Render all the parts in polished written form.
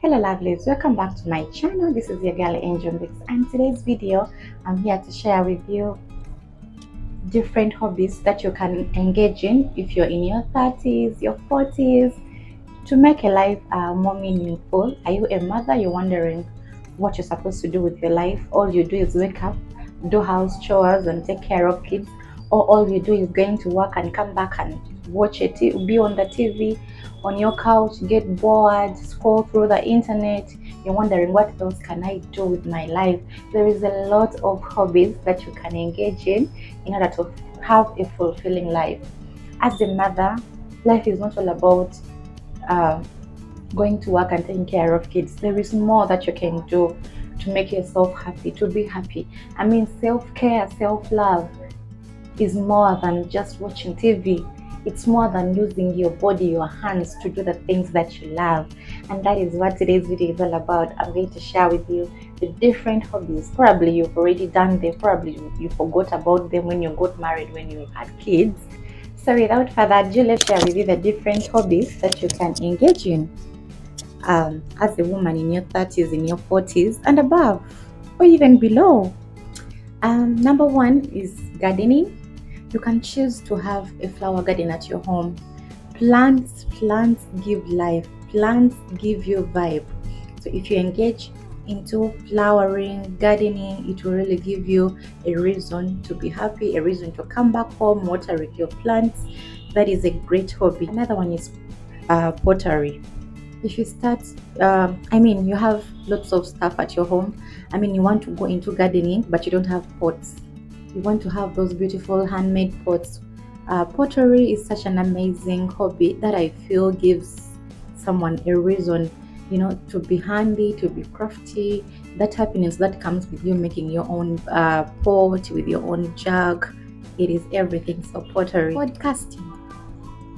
Hello lovelies, welcome back to my channel. This is your girl Angel Mix, and today's video I'm here to share with you different hobbies that you can engage in if you're in your 30s, your 40s, to make your life more meaningful. Are you a mother? You're wondering what you're supposed to do with your life. All you do is wake up, do house chores and take care of kids, or all you do is going to work and come back and watch it, be on the TV, on your couch, get bored, scroll through the internet. You're wondering, what else can I do with my life? There is a lot of hobbies that you can engage in order to have a fulfilling life. As a mother, life is not all about uh, going to work and taking care of kids. There is more that you can do to make yourself happy, to be happy. I mean, self-care, self-love is more than just watching TV. It's more than using your body, your hands to do the things that you love. And that is what today's video is all about. I'm going to share with you the different hobbies. Probably you've already done them, probably you forgot about them when you got married, when you had kids. So without further ado, let's share with you the different hobbies that you can engage in as a woman in your 30s, in your 40s and above, or even below. Number one is gardening. You can choose to have a flower garden at your home. Plants give life. Plants give you vibe. So if you engage into flowering, gardening, it will really give you a reason to be happy, a reason to come back home, watering your plants. That is a great hobby. Another one is pottery. If you start, you have lots of stuff at your home. You want to go into gardening, but you don't have pots. You want to have those beautiful handmade pots. Pottery is such an amazing hobby that I feel gives someone a reason, to be handy, to be crafty. That happiness that comes with you making your own pot with your own jug, it is everything. So pottery. Podcasting.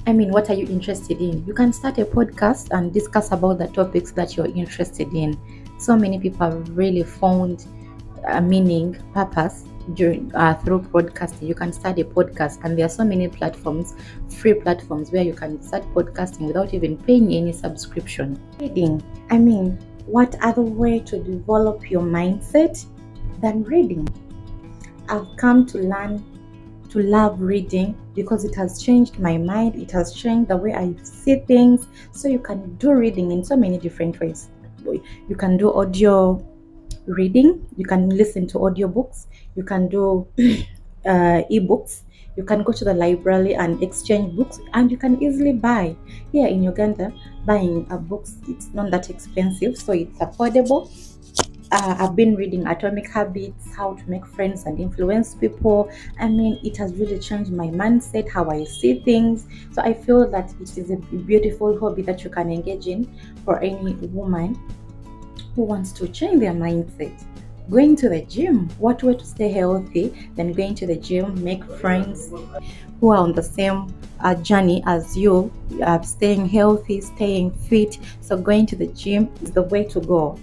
What are you interested in? You can start a podcast and discuss about the topics that you're interested in. So many people have really found meaning, purpose through podcasting. You can start a podcast, and there are so many platforms, free platforms, where you can start podcasting without even paying any subscription. Reading. What other way to develop your mindset than reading? I've come to learn to love reading because it has changed my mind. It has changed the way I see things. So you can do reading in so many different ways. You can do audio reading, you can listen to audiobooks, you can do ebooks, you can go to the library and exchange books, and you can easily buy. Here in Uganda, buying books, it's not that expensive, so it's affordable. I've been reading Atomic Habits, How to Make Friends and Influence People. It has really changed my mindset, how I see things. So I feel that it is a beautiful hobby that you can engage in for any woman who wants to change their mindset. Going to the gym, what way to stay healthy than going to the gym, make friends who are on the same journey as you, staying healthy, staying fit. So going to the gym is the way to go.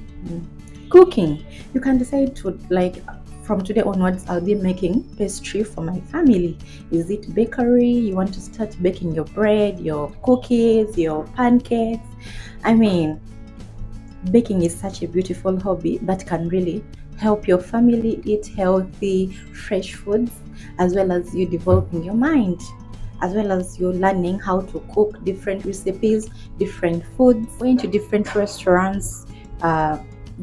Cooking, you can decide to, from today onwards, I'll be making pastry for my family. Is it bakery? You want to start baking your bread, your cookies, your pancakes? Baking is such a beautiful hobby that can really help your family eat healthy, fresh foods, as well as you developing your mind, as well as you learning how to cook different recipes, different foods, going to different restaurants,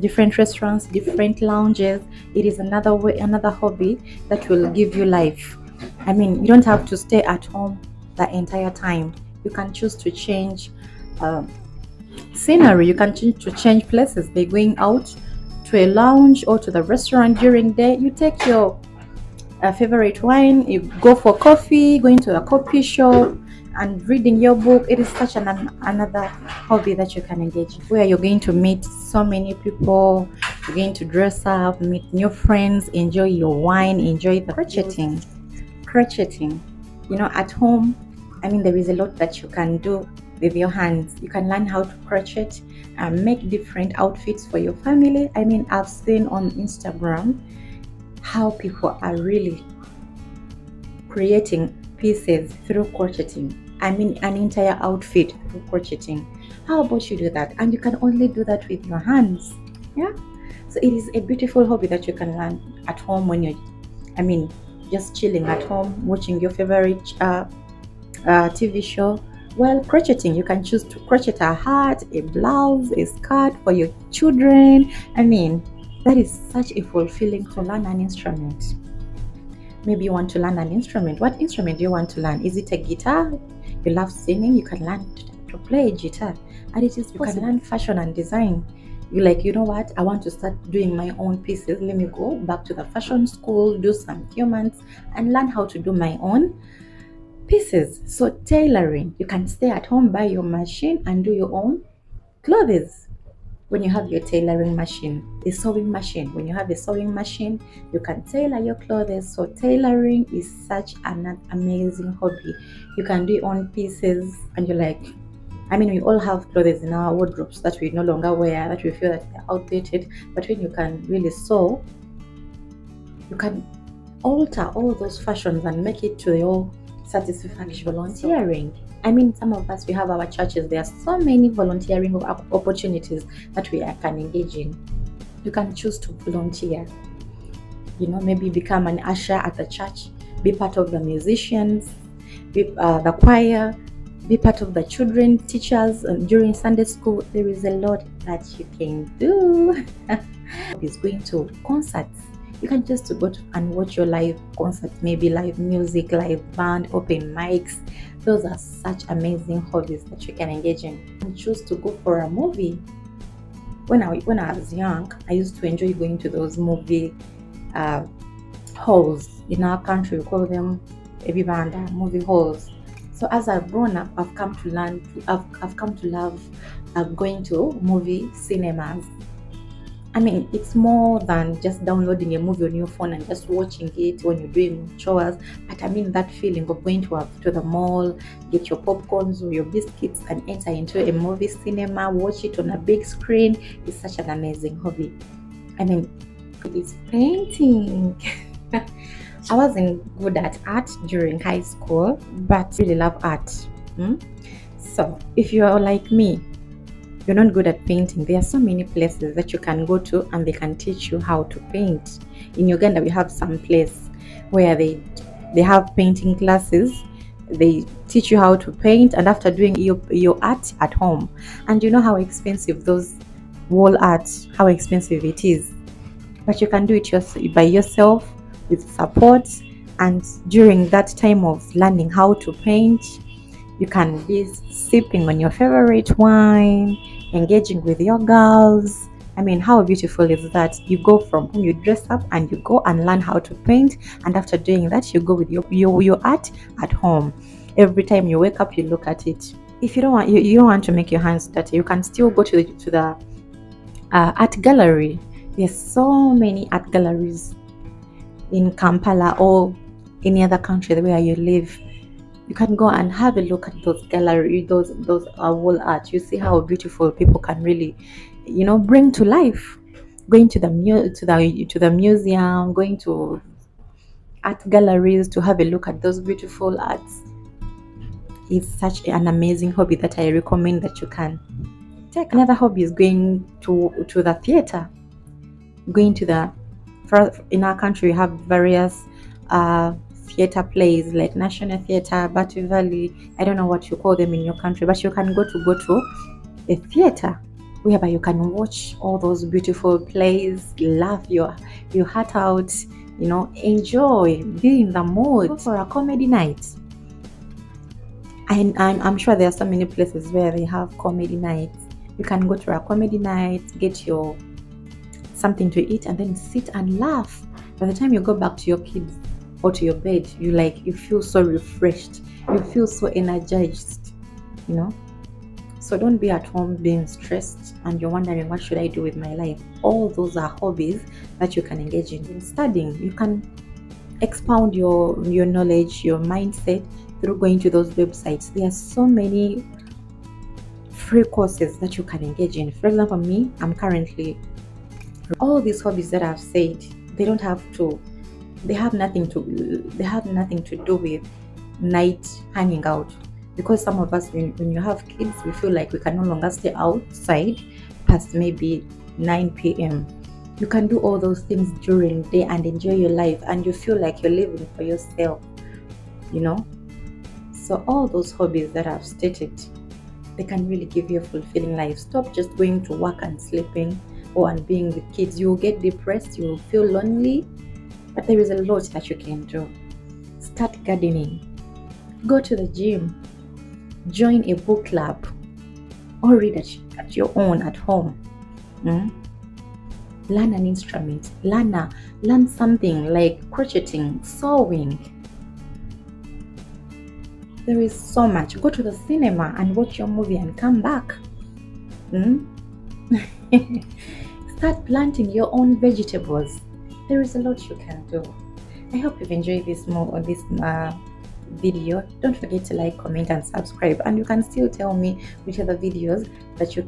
different lounges. It is another hobby that will give you life. You don't have to stay at home the entire time. You can choose to change scenery. You can choose to change places by going out to a lounge or to the restaurant during the day. You take your favorite wine, you go for coffee, going to a coffee shop and reading your book. It is such another hobby that you can engage in, where you're going to meet so many people, you're going to dress up, meet new friends, enjoy your wine, enjoy the crocheting. At home, there is a lot that you can do with your hands. You can learn how to crochet and make different outfits for your family. I've seen on Instagram how people are really creating pieces through crocheting. An entire outfit through crocheting. How about you do that? And you can only do that with your hands. Yeah. So it is a beautiful hobby that you can learn at home when you're, I mean, just chilling at home, watching your favorite TV show. Well, crocheting, you can choose to crochet a hat, a blouse, a skirt for your children. I mean, that is such a fulfilling to learn an instrument. Maybe you want to learn an instrument. What instrument do you want to learn? Is it a guitar? You love singing, you can learn to play a guitar. And it is possible. You can learn fashion and design. You like, you know what, I want to start doing my own pieces. Let me go back to the fashion school, do some few months and learn how to do my own pieces. So tailoring, you can stay at home, buy your machine and do your own clothes. When you have your tailoring machine, a sewing machine, when you have a sewing machine, you can tailor your clothes. So tailoring is such an amazing hobby. You can do your own pieces and you're like, I mean, we all have clothes in our wardrobes that we no longer wear, that we feel that they're outdated. But when you can really sew, you can alter all those fashions and make it to your satisfaction. Volunteering. I mean, some of us, we have our churches. There are so many volunteering opportunities that we can engage in. You can choose to volunteer. You know, maybe become an usher at the church, be part of the musicians, be the choir, be part of the children, teachers, and during Sunday school. There is a lot that you can do. Is going to concerts. You can just go to and watch your live concert, maybe live music, live band, open mics. Those are such amazing hobbies that you can engage in. And choose to go for a movie. When I was young, I used to enjoy going to those movie halls. In our country, we call them Ebibanda movie halls. So as I've grown up, I've come to learn. I've come to love going to movie cinemas. I mean, it's more than just downloading a movie on your phone and just watching it when you're doing chores. But I mean that feeling of going to the mall, get your popcorns or your biscuits and enter into a movie cinema, watch it on a big screen is such an amazing hobby. I mean, it's painting. I wasn't good at art during high school, but really love art. So if you're like me, you're not good at painting, there are so many places that you can go to and they can teach you how to paint. In Uganda, we have some place where they have painting classes. They teach you how to paint, and after doing your art at home, and you know how expensive those wall art, how expensive it is, but you can do it by yourself with support. And during that time of learning how to paint, you can be sipping on your favorite wine, engaging with your girls. I mean, how beautiful is that? You go from home, you dress up and you go and learn how to paint, and after doing that you go with your art at home. Every time you wake up you look at it. If you don't want to make your hands dirty, you can still go to the art gallery. There's so many art galleries in Kampala or any other country where you live. You can go and have a look at those galleries, those wall art. You see how beautiful people can really, bring to life. Going to the museum, going to art galleries to have a look at those beautiful arts is such an amazing hobby that I recommend that you can take. Another hobby is going to the theater. In our country, we have various theater plays like National Theater, Batu Valley. I don't know what you call them in your country, but you can go to a theater whereby you can watch all those beautiful plays, laugh your heart out, enjoy, be in the mood. Go for a comedy night. And I'm sure there are so many places where they have comedy nights. You can go to a comedy night, get your something to eat, and then sit and laugh. By the time you go back to your kids or to your bed, you feel so refreshed, you feel so energized, So don't be at home being stressed and you're wondering, what should I do with my life? All those are hobbies that you can engage in. Studying, you can expound your knowledge, your mindset through going to those websites. There are so many free courses that you can engage in. For example, me, I'm currently all these hobbies that I've said, they have nothing to do with night hanging out. because some of us, when you have kids, we feel like we can no longer stay outside past maybe 9 p.m. You can do all those things during the day and enjoy your life, and you feel like you're living for yourself, you know. So all those hobbies that I've stated, they can really give you a fulfilling life. Stop just going to work and sleeping or and being with kids. You will get depressed, you will feel lonely, but there is a lot that you can do. Start gardening, go to the gym, join a book club, or read at your own at home. Learn an instrument, learn something like crocheting, sewing. There is so much. Go to the cinema and watch your movie and come back. Start planting your own vegetables. There is a lot you can do. I hope you've enjoyed this video. Don't forget to like, comment, and subscribe. And you can still tell me which other videos that you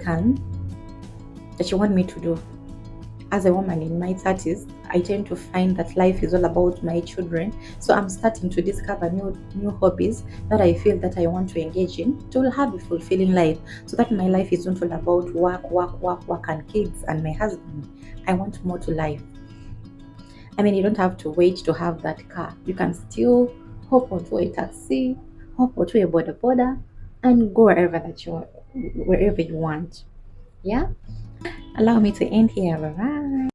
want me to do. As a woman in my 30s, I tend to find that life is all about my children. So I'm starting to discover new hobbies that I feel that I want to engage in to have a fulfilling life, so that my life is not all about work and kids and my husband. I want more to life. I mean, you don't have to wait to have that car. You can still hop onto a taxi, hop onto a boda, and go wherever you want. Yeah. Allow me to end here. Bye bye.